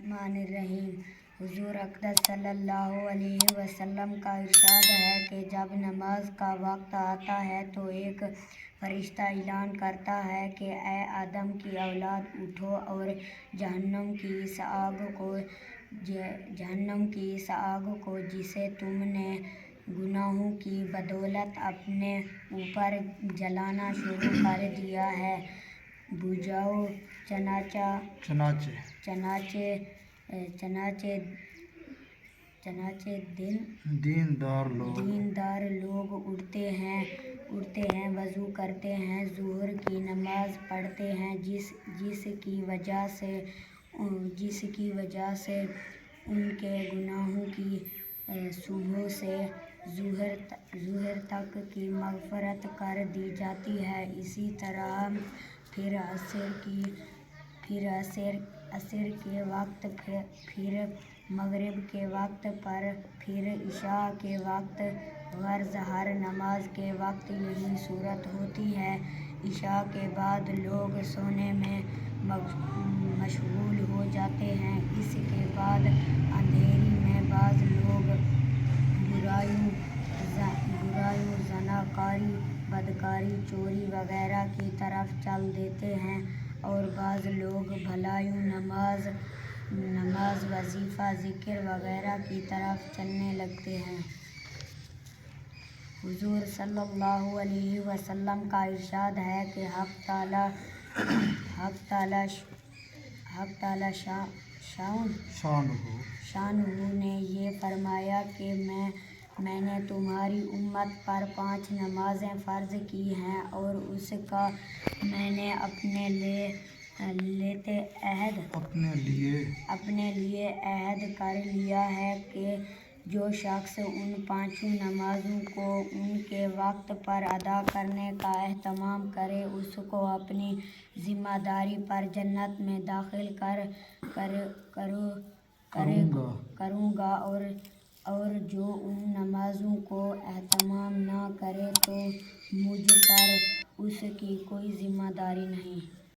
الرحمن الرحیم۔ حضور اقدس صلی اللہ علیہ وسلم کا ارشاد ہے کہ جب نماز کا وقت آتا ہے تو ایک فرشتہ اعلان کرتا ہے کہ اے آدم کی اولاد، اٹھو اور جہنم کی اس آگ کو جسے تم نے گناہوں کی بدولت اپنے اوپر جلانا شروع کر دیا ہے، بجھاؤ۔ چنانچہ دیندار لوگ اٹھتے ہیں، وضو کرتے ہیں، ظہر کی نماز پڑھتے ہیں، جس کی وجہ سے ان کے گناہوں کی صبح سے ظہر تک کی مغفرت کر دی جاتی ہے۔ اسی طرح پھر عصر کے وقت، پھر مغرب کے وقت پر، پھر عشاء کے وقت، غرض ہر نماز کے وقت یہی صورت ہوتی ہے۔ عشاء کے بعد لوگ سونے میں مشغول ہو جاتے ہیں۔ اس کے بعد اندھیرے میں بعض لوگ برائیوں، زناکاری، بدکاری، چوری وغیرہ کی طرف چل دیتے ہیں، اور بعض لوگ بھلائیوں، نماز، وظیفہ، ذکر وغیرہ کی طرف چلنے لگتے ہیں۔ حضور صلی اللہ علیہ وسلم کا ارشاد ہے کہ حق تعالیٰ شانہ نے یہ فرمایا کہ میں نے تمہاری امت پر 5 نمازیں فرض کی ہیں، اور اس کا میں نے اپنے لیے عہد کر لیا ہے کہ جو شخص ان 5 نمازوں کو ان کے وقت پر ادا کرنے کا اہتمام کرے، اس کو اپنی ذمہ داری پر جنت میں داخل کروں گا، اور جو ان نمازوں کو اہتمام نہ کرے تو مجھ پر اس کی کوئی ذمہ داری نہیں۔